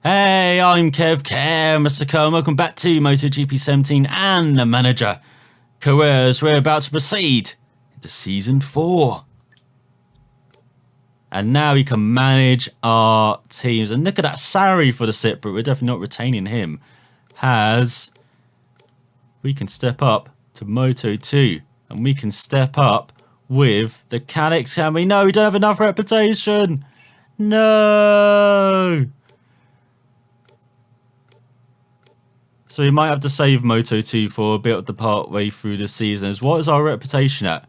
Hey, I'm Kev, Mr. Cole, and welcome back to MotoGP 17 and the manager careers. We're about to proceed into Season 4. And now we can manage our teams. And look at that Sari for the sit, but we're definitely not retaining him. We can step up to Moto 2. And we can step up with the Calyx, can we? No, we don't have enough reputation. No. So we might have to save Moto 2 for a bit of the part way through the season. What is our reputation at?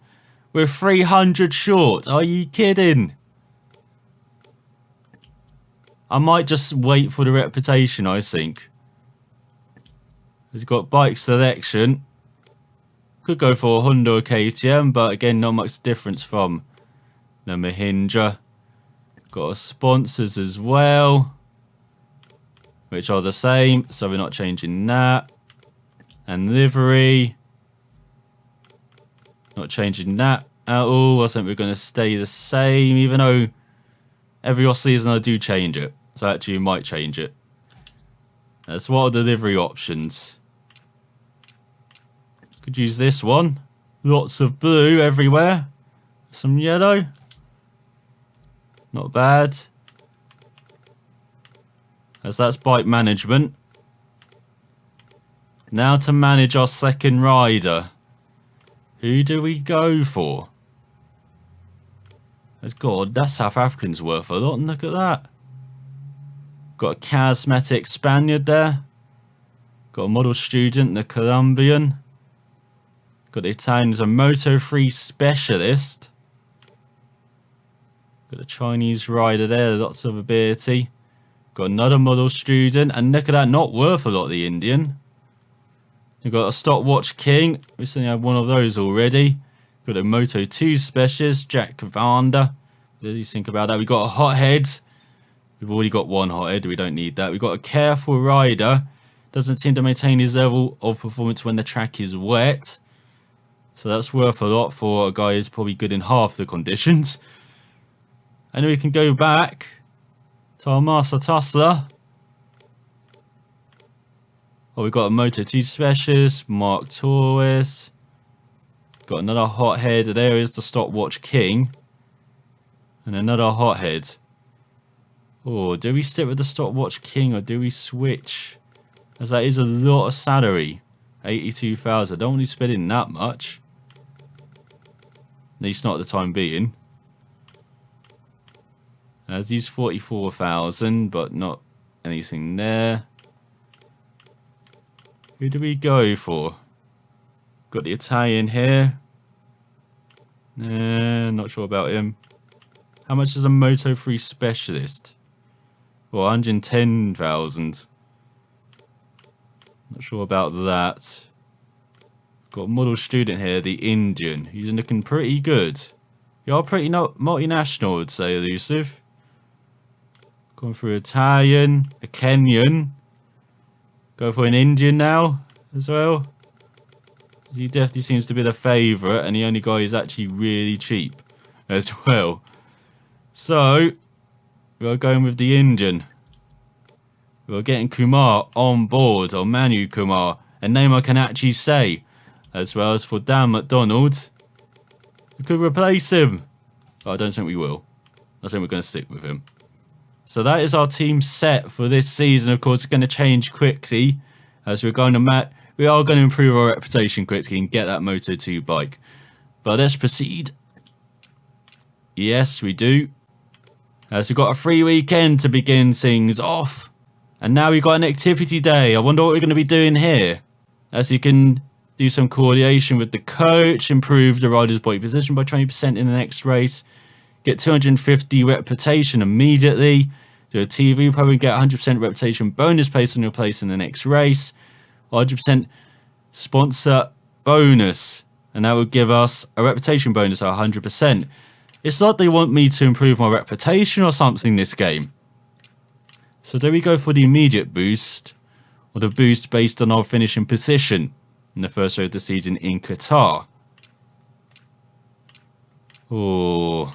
We're 300 short. Are you kidding? I might just wait for the reputation, I think. He's got bike selection. Could go for a Honda or KTM, but again, not much difference from the Mahindra. Got our sponsors as well, which are the same, so we're not changing that. And livery, not changing that at all. I think we're going to stay the same, even though every off season I do change it. So actually we might change it. That's what are the livery options. Could use this one. Lots of blue everywhere. Some yellow. Not bad. As that's bike management. Now to manage our second rider. Who do we go for? God, that South African's worth a lot. Look at that. Got a charismatic Spaniard there. Got a model student, the Colombian. Got the Italian as a Moto 3 specialist. Got a Chinese rider there, lots of ability. Got another model student, and look at that, not worth a lot, the Indian. We've got a stopwatch king. We certainly have one of those already. Got a Moto 2 specialist, Jack Cavander. What do you think about that? We've got a hothead. We've already got one hothead, we don't need that. We've got a careful rider. Doesn't seem to maintain his level of performance when the track is wet. So that's worth a lot for a guy who's probably good in half the conditions. And then we can go back to our Master Tussler. Oh, we've got a Moto 2 specialist, Mark Torres. Got another hothead. There is the stopwatch king. And another hothead. Oh, do we stick with the stopwatch king or do we switch? As that is a lot of salary. 82,000. I don't want to spend in that much. At least not at the time being. As these 44,000, but not anything there. Who do we go for? Got the Italian here. Not sure about him. How much is a Moto 3 specialist? Well, 110,000. Not sure about that. Got a model student here, the Indian. He's looking pretty good. You're pretty multinational, I'd say, Elusive. Going for Italian, a Kenyan. Go for an Indian now as well. He definitely seems to be the favourite, and the only guy who's actually really cheap as well. So, we're going with the Indian. We're getting Kumar on board, or Manu Kumar, a name I can actually say. As well as for Dan MacDonald. We could replace him. But I don't think we will. I think we're going to stick with him. So that is our team set for this season. Of course, it's going to change quickly. As we are going to improve our reputation quickly and get that Moto 2 bike. But let's proceed. Yes, we do. As we've got a free weekend to begin things off. And now we've got an activity day. I wonder what we're going to be doing here. As you can do some coordination with the coach, improve the rider's body position by 20% in the next race, get 250 reputation immediately, do a TV, probably get 100% reputation bonus based on your place in the next race, 100% sponsor bonus, and that would give us a reputation bonus of 100%. It's like they want me to improve my reputation or something this game. So do we go for the immediate boost, or the boost based on our finishing position in the first row of the season in Qatar? Oh,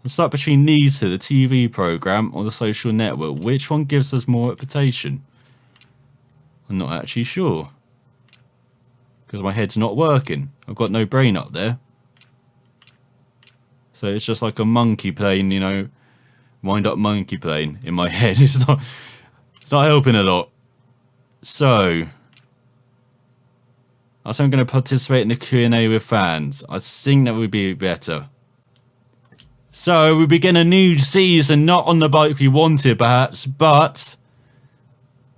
I'm stuck between these two, the TV programme or the social network. Which one gives us more reputation? I'm not actually sure. Because my head's not working. I've got no brain up there. So it's just like a monkey playing, you know, wind up monkey playing in my head. It's not helping a lot. So I think I'm going to participate in the Q&A with fans. I think that would be better. So we begin a new season, not on the bike we wanted perhaps, but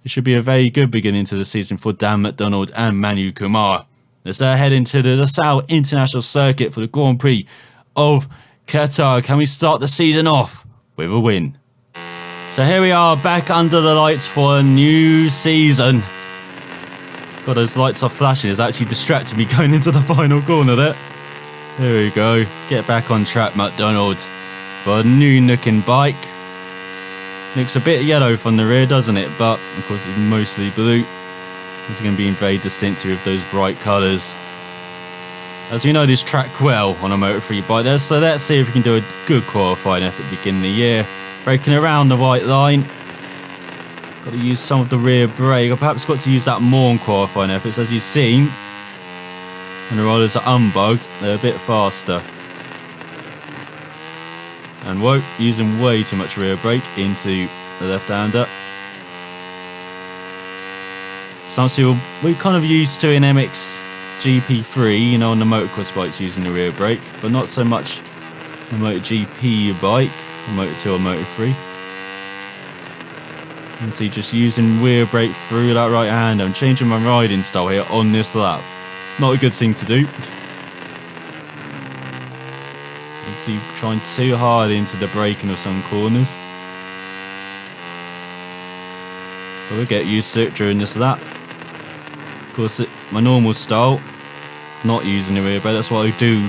it should be a very good beginning to the season for Dan MacDonald and Manu Kumar. Let's head into the Losail International Circuit for the Grand Prix of Qatar. Can we start the season off with a win? So here we are back under the lights for a new season. God, those lights are flashing. It's actually distracting me going into the final corner there. There we go. Get back on track, MacDonald, for a new looking bike. Looks a bit yellow from the rear, doesn't it? But of course it's mostly blue. It's going to be very distinctive with those bright colours. As we know this track well on a Moto3 bike there, so let's see if we can do a good qualifying effort at the beginning of the year. Braking around the white line. Got to use some of the rear brake. I perhaps got to use that more in qualifying efforts. As you've seen, when the riders are unbugged, they're a bit faster. And whoa, using way too much rear brake into the left-hander. Something we're kind of used to in MXGP3, you know, on the motocross bikes using the rear brake, but not so much the MotoGP bike, or Moto2 or Moto3. You can see just using rear brake through that right hand. I'm changing my riding style here on this lap. Not a good thing to do. You can see trying too hard into the braking of some corners. But we'll get used to it during this lap. Of course, my normal style, not using the rear brake, that's what I do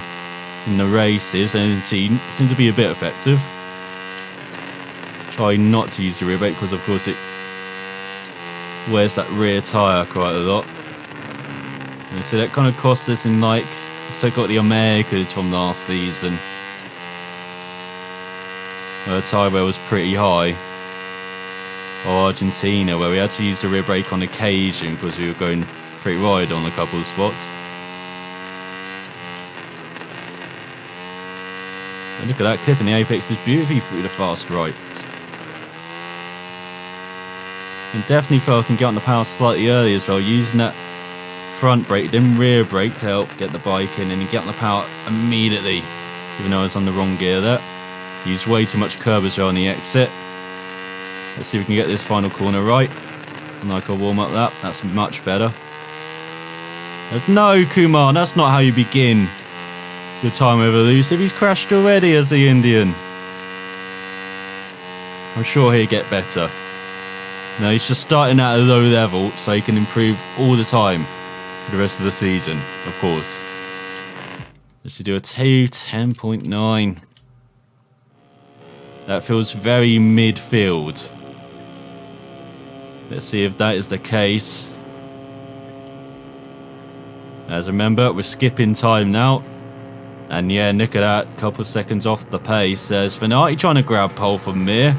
in the races, and it seems to be a bit effective. Try not to use the rear brake because of course it wears that rear tyre quite a lot. And so that kind of cost us in, like, so got the Americas from last season, where the tyre wear was pretty high, or Argentina where we had to use the rear brake on occasion because we were going pretty wide on a couple of spots. And look at that, clipping the apex is beautifully through the fast right. And definitely feel I can get on the power slightly early as well, using that front brake, then rear brake to help get the bike in, and you get on the power immediately, even though I was on the wrong gear there. Used way too much curb as well on the exit. Let's see if we can get this final corner right. And like a warm-up lap, that's much better. There's no Kumar, that's not how you begin your time with Elusive. He's crashed already as the Indian. I'm sure he'll get better. No, he's just starting at a low level so he can improve all the time for the rest of the season, of course. Let's do a 2:10.9. That feels very midfield. Let's see if that is the case. As remember, we're skipping time now. And yeah, look at that, couple of seconds off the pace. There's Fenati trying to grab pole from Mir.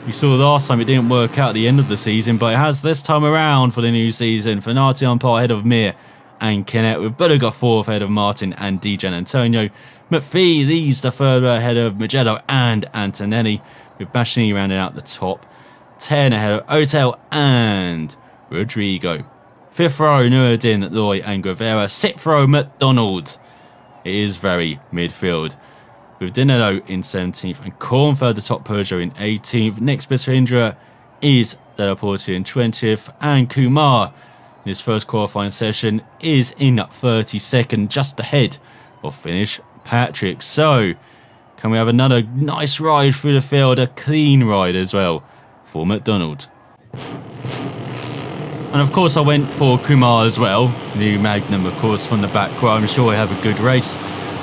We saw last time it didn't work out at the end of the season, but it has this time around for the new season. Fenati on par ahead of Mir and Kennett. We've better got fourth ahead of Martin and Dijan Antonio. McPhee leads the third ahead of Magello and Antonelli, with Bashini rounding out the top 10 ahead of Otel and Rodrigo. Fifth row, Nuruddin, Loy and Guevara. Sixth row, MacDonald. It is very midfield, with Dinello in 17th and Cornford the top Peugeot in 18th. Next best Indra is Delaporte in 20th, and Kumar in his first qualifying session is in 32nd, just ahead of finish Patrick. So can we have another nice ride through the field, a clean ride as well for MacDonald. And of course I went for Kumar as well, new Magnum of course from the back row. I'm sure he'll have a good race.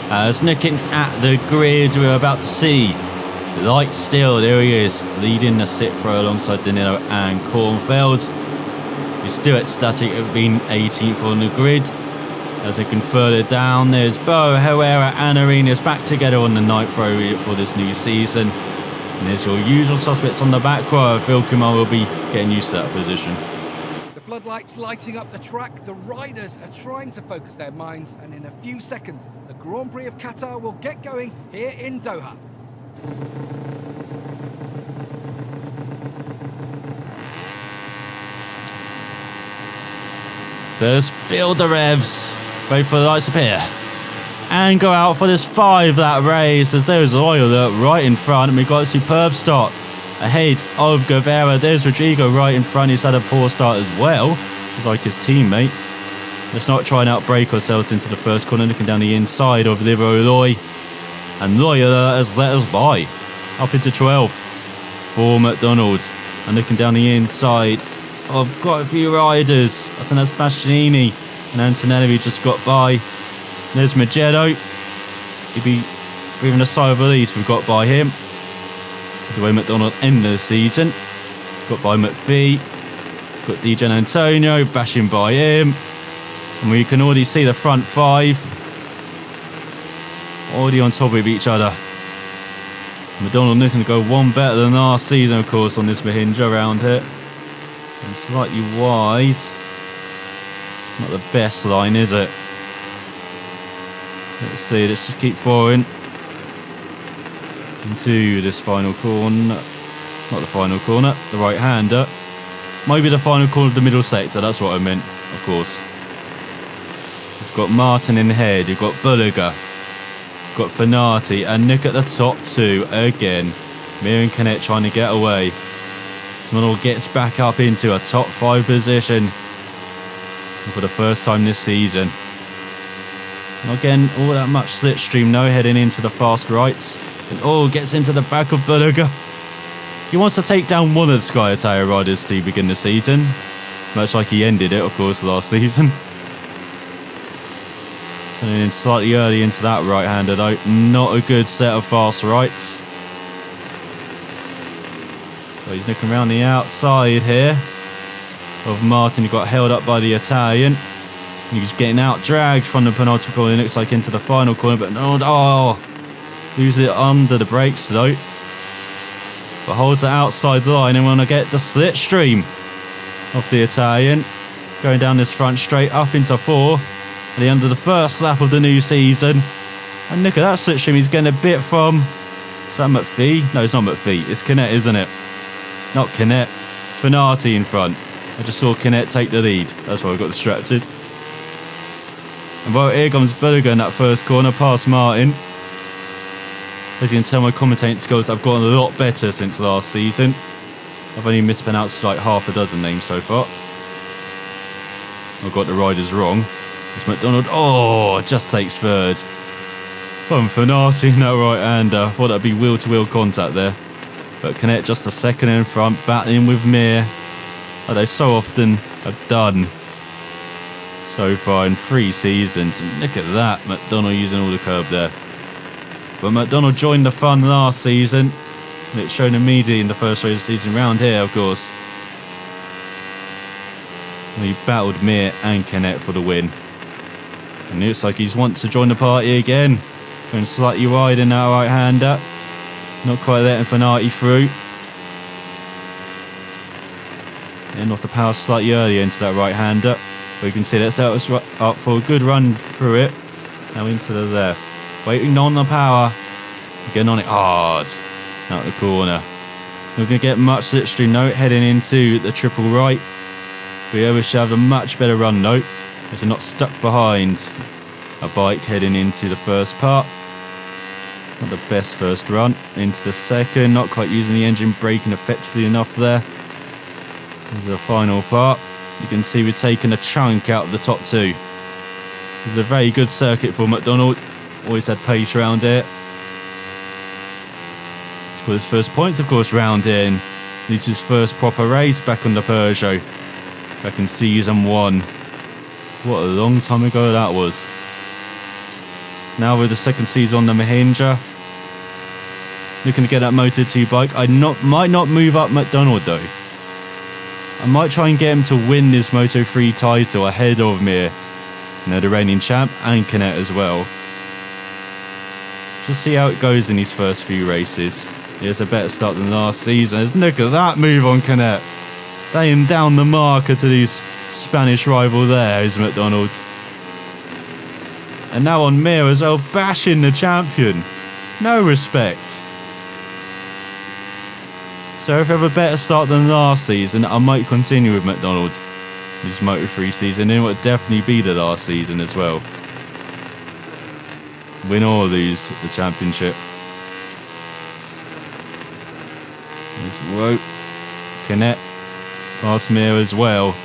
As looking at the grid, we're about to see light still, there he is, leading the sixth row alongside Danilo and Kornfeld. He's still ecstatic at being 18th on the grid. As they can further down, there's Bo, Herrera and Arenas back together on the 9th row for this new season. And there's your usual suspects on the back row. Phil Kumar will be getting used to that position. The floodlights lighting up the track. The riders are trying to focus their minds, and in a few seconds, the Grand Prix of Qatar will get going here in Doha. So let's build the revs. Wait for the lights to appear. And go out for this 5-lap race as there's Loyola right in front. And we've got a superb start ahead of Guevara. There's Rodrigo right in front. He's had a poor start as well, just like his teammate. Let's not try and outbrake ourselves into the first corner, looking down the inside of Livro Loy. And Loyola has let us by. Up into 12th for MacDonald. And looking down the inside of quite a few riders. I think that's Bastianini and Antonelli just got by. There's Magello. He'd be breathing a sigh of relief. We've got by him. The way MacDonald ended the season. Got by McPhee. Got DJ Antonio bashing by him. And we can already see the front 5 already on top of each other. MacDonald looking to go one better than last season, of course, on this Mahindra round here. And slightly wide. Not the best line, is it? Let's see, let's just keep forwarding into this final corner. Not the final corner, the right-hander. Maybe the final corner of the middle sector, that's what I meant, of course. It's got Martin in the head, you've got Bulliger, got Fanati, and Nick at the top 2 again. Mir and Canet trying to get away. Smuddle gets back up into a top 5 position for the first time this season. Not getting all that much slipstream though, heading into the fast rights. And gets into the back of Bulliger. He wants to take down one of the Sky Italia riders to begin the season. Much like he ended it, of course, last season. Turning in slightly early into that right-hander though. Not a good set of fast rights. So he's looking around the outside here of Martin, who got held up by the Italian. He was getting out dragged from the penultimate corner, it looks like, into the final corner, but no, loses it under the brakes though. But holds the outside line, and we want to get the slipstream of the Italian. Going down this front straight up into 4th at the end of the first lap of the new season. And look at that slipstream, he's getting a bit from... Is that McPhee? No, it's not McPhee, it's Canet, isn't it? Not Canet. Fanati in front. I just saw Canet take the lead. That's why I got distracted. And well, here comes Bulliger in that first corner past Martin. As you can tell, my commentating skills have gotten a lot better since last season. I've only mispronounced like half a dozen names so far. I got the riders wrong. It's MacDonald. Just takes 3rd. From Fanati in that right-hander. Thought that'd be wheel-to-wheel contact there. But Canet just a second in front, battling with Mir. Like they so often have done so far in 3 seasons. And look at that, MacDonald using all the curb there. But MacDonald joined the fun last season. And it's shown immediately in the first race of the season round here, of course. And he battled Mir and Canet for the win. And it looks like he's wants to join the party again. Going slightly wide in that right-hander. Not quite letting Fanati through. And off the power slightly earlier into that right-hander. But you can see that set us up for a good run through it. Now into the left. Waiting on the power. Getting on it hard. Out the corner. We're going to get much slipstream note heading into the triple right. We should have a much better run note. As you're not stuck behind a bike heading into the first part. Not the best first run. Into the second. Not quite using the engine braking effectively enough there. Into the final part. You can see we've taken a chunk out of the top 2. This is a very good circuit for MacDonald. Always had pace around here. Got his first points, of course, round here. And this is his first proper race back on the Peugeot. Back in season 1. What a long time ago that was. Now with the second season on the Mahindra. Looking to get that Moto2 bike. Might not move up MacDonald though. I might try and get him to win this Moto3 title ahead of Mir. You know, the reigning champ and Canet as well. Just see how it goes in these first few races. He has a better start than last season. Look at that move on Canet. Laying down the marker to his Spanish rival there is MacDonald. And now on Mir as well, bashing the champion. No respect. So if I have a better start than last season, I might continue with MacDonald. His Moto3 season, and it would definitely be the last season as well. Win or lose the championship. There's Wout. Canet. Past Mir as well.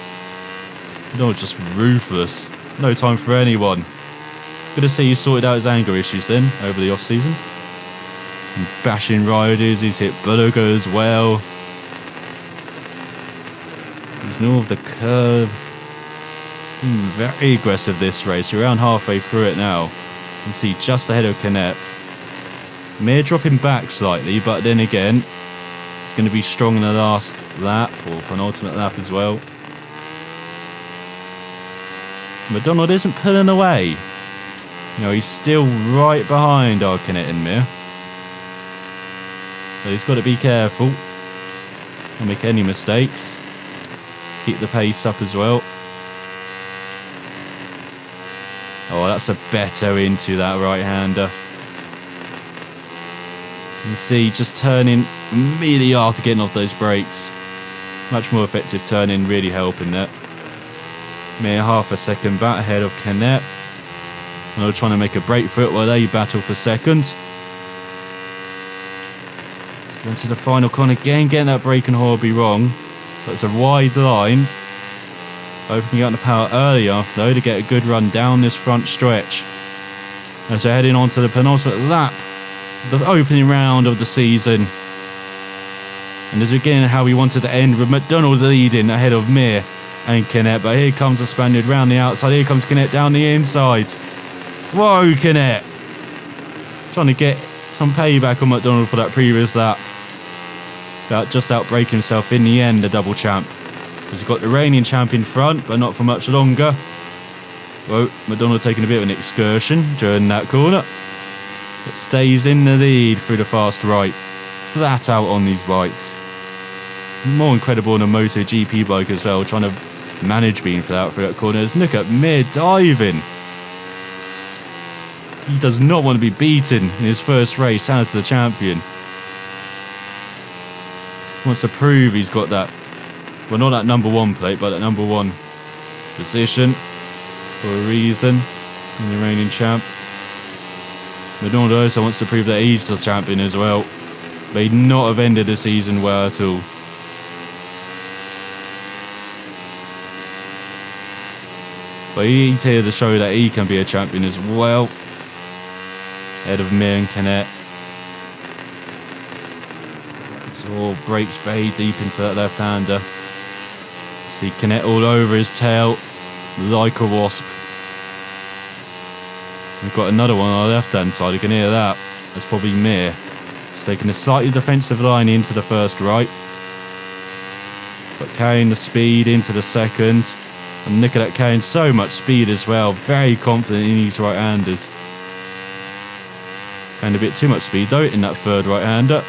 No, just ruthless. No time for anyone. Good to see he sorted out his anger issues then over the off season. And bashing riders, he's hit Bulloga as well. He's north of the curve. Very aggressive this race. You're around halfway through it now. You can see just ahead of Canet. Mir dropping back slightly, but then again, he's going to be strong in the last lap or penultimate lap as well. MacDonald isn't pulling away. You know, he's still right behind our Canet and Mir. So he's got to be careful. Don't make any mistakes. Keep the pace up as well. Oh, that's a better into that right-hander. You can see just turning immediately after getting off those brakes. Much more effective turning, really helping that. Mir half a second back ahead of Canet. And they're trying to make a break for it while they battle for second. Going to the final corner again, getting that brake and Horby wrong. But it's a wide line. Opening up the power early enough though to get a good run down this front stretch. And so heading on to the penultimate lap, the opening round of the season. And as again how we wanted to end with MacDonald leading ahead of Mir and Canet. But here comes the Spaniard round the outside. Here comes Canet down the inside. Whoa, Canet! Trying to get some payback on MacDonald for that previous lap. Just outbrake himself in the end, the double champ. He's got the reigning champ in front, but not for much longer. Whoa, MacDonald taking a bit of an excursion during that corner. But stays in the lead through the fast right. Flat out on these bikes. More incredible than a MotoGP bike as well, trying to manage being flat out through that corner. Look at Mir diving. He does not want to be beaten in his first race as the champion. Wants to prove he's got that, well, not that number one plate, but that number one position for a reason in the reigning champ. MacDonald also wants to prove that he's the champion as well. May not have ended the season well at all. But he's here to show that he can be a champion as well. Ahead of Mir and Canet. So brakes very deep into that left-hander. See Canet all over his tail like a wasp. We've got another one on the left-hand side. You can hear that. That's probably Mir. He's taking a slightly defensive line into the first right. But carrying the speed into the second. And look at that, carrying so much speed as well. Very confident in his right-handers. And a bit too much speed though in that third right-hander.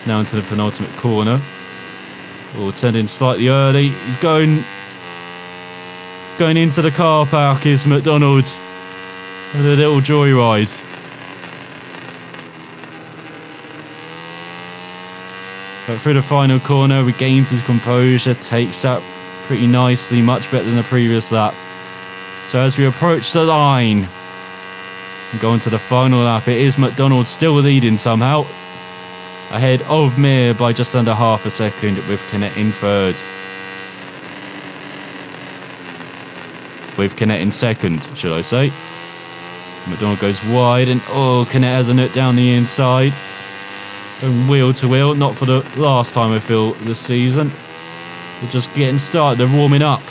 Now into the penultimate corner. Oh, turned in slightly early. He's going into the car park, is MacDonald. With a little joyride. But through the final corner, regains his composure, takes up pretty nicely, much better than the previous lap. So as we approach the line, and go into the final lap, it is MacDonald still leading somehow. Ahead of Mir by just under half a second with Canet in third. With Canet in second, should I say. MacDonald goes wide and Canet has a nut down the inside. And wheel to wheel, not for the last time I feel this season. They're just getting started, they're warming up.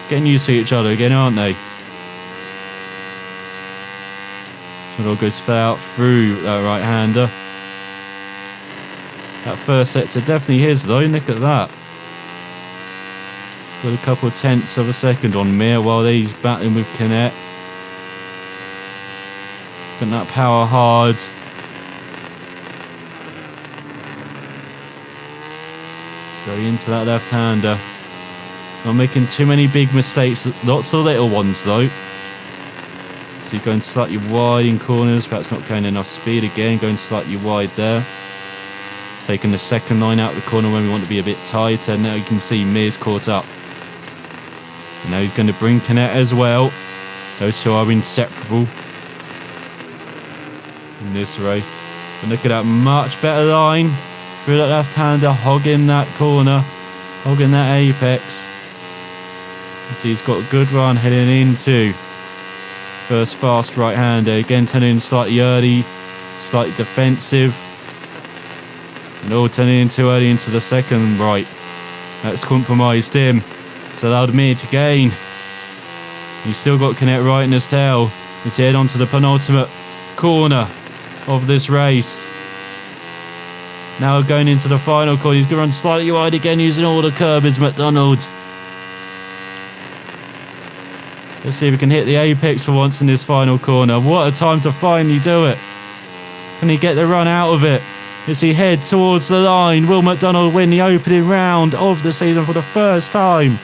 Getting used to each other again, aren't they? MacDonald goes far out through that right-hander. That first sets are definitely his though, look at that. Got a couple of tenths of a second on Mir while he's battling with Canet. Getting that power hard. Going into that left-hander. Not making too many big mistakes. Lots of little ones though. So going slightly wide in corners. Perhaps not carrying enough speed again. Going slightly wide there. Taking the second line out of the corner when we want to be a bit tighter. Now you can see Mir's caught up. And now he's going to bring Canet as well. Those two are inseparable in this race. But look at that much better line. Through that left-hander, hogging that corner. Hogging that apex. So he's got a good run heading into first fast right-hander. Again, turning slightly early. Slightly defensive. And all turning in too early into the second right. That's compromised him. It's allowed Mir to gain. He's still got Canet right in his tail. He's head onto the penultimate corner of this race. Now going into the final corner. He's going to run slightly wide again using all the curb is MacDonald. Let's see if we can hit the apex for once in this final corner. What a time to finally do it. Can he get the run out of it? As he heads towards the line, will MacDonald win the opening round of the season for the first time?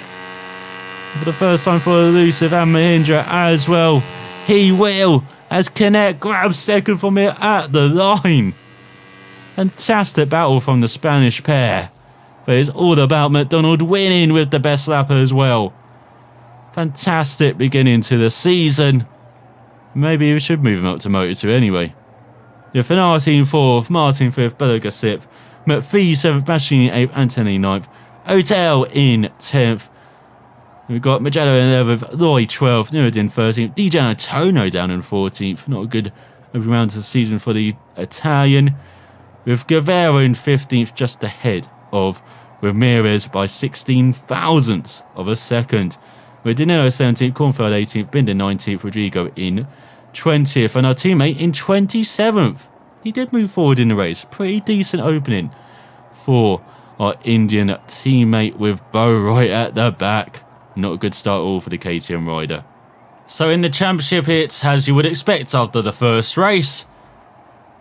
For the first time for Elusive and Mahindra as well. He will, as Canet grabs second from it at the line. Fantastic battle from the Spanish pair. But it's all about MacDonald winning with the best lapper as well. Fantastic beginning to the season. Maybe we should move him up to Moto2 anyway. Fanati in 4th, Martin 5th, Beloga 6th, McPhee 7th, Machine 8th, Anthony 9th, Hotel in 10th. We've got Magello in 11th, Loy 12th, Nuruddin 13th, DJ Antonio down in 14th. Not a good opening round to the season for the Italian. With Guevara in 15th, just ahead of Ramirez by 16 thousandths of a second. With Danilo 17th, Cornfield 18th, Binder 19th, Rodrigo in 20th, and our teammate in 27th. He did move forward in the race. Pretty decent opening for our Indian teammate with Bo right at the back. Not a good start at all for the KTM rider. So in the championship, it's as you would expect after the first race.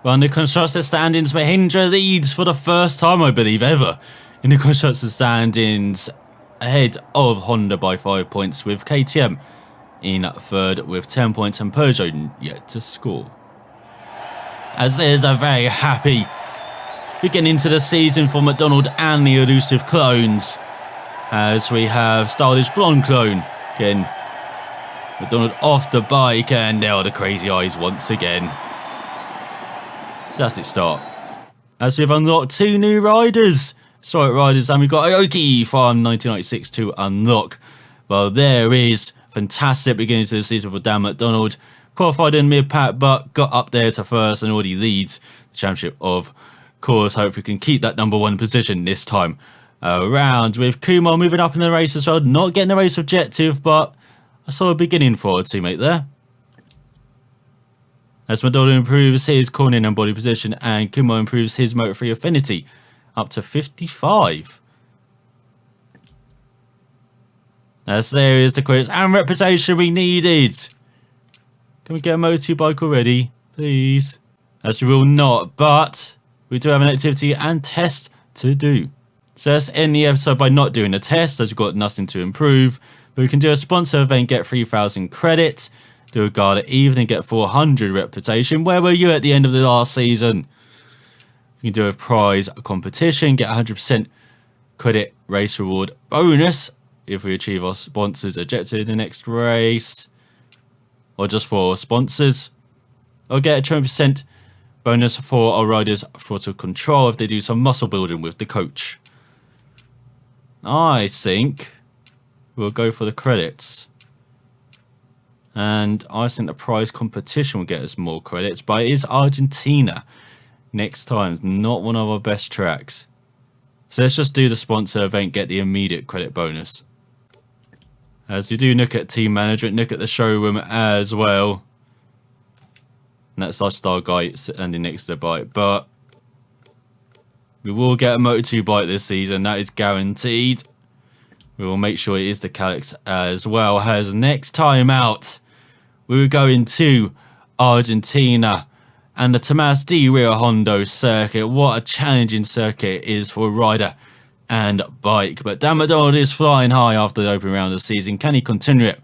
Well, in the constructor standings, Mahindra leads for the first time, I believe, ever in the constructor standings, ahead of Honda by 5 points, with KTM in 3rd with 10 points and Peugeot yet to score. As there's a very happy beginning to the season for MacDonald and the Elusive clones, as we have Stylish Blonde clone getting MacDonald off the bike, and there are the crazy eyes once again. Fantastic start. As we've unlocked 2 new riders, Historic riders, and we've got Aoki from 1996 to unlock. Well, there is fantastic beginning to the season for Dan MacDonald. Qualified in mid-pack, but got up there to first and already leads the championship of course. Hopefully can keep that #1 position this time around, with Kumar moving up in the race as well. Not getting the race objective, but I saw a beginning for a teammate there. As MacDonald improves his cornering and body position, and Kumar improves his Moto3 affinity up to 55. As there is the credits and reputation we needed. Can we get a Moto2 bike already, please? As we will not, but we do have an activity and test to do. So let's end the episode by not doing a test, as we've got nothing to improve. But we can do a sponsor event, get 3,000 credits, do a guard at even and get 400 reputation. Where were you at the end of the last season? You can do a prize competition, get 100% credit race reward bonus if we achieve our sponsors' objective in the next race, or just for sponsors, or get a 20% bonus for our riders' throttle control if they do some muscle building with the coach. I think we'll go for the credits, and I think the prize competition will get us more credits, but it is Argentina next time. It's not one of our best tracks, so let's just do the sponsor event, get the immediate credit bonus. As we do look at team management, look at the showroom as well. And that's our star guy standing next to the bike. But we will get a Moto2 bike this season. That is guaranteed. We will make sure it is the Calyx as well. As next time out, we will go into Argentina and the Tomás de Rio Hondo circuit. What a challenging circuit it is for a rider and bike. But Dan MacDonald is flying high after the opening round of the season. Can he continue it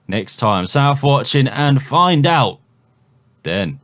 next time? So have for watching and find out then.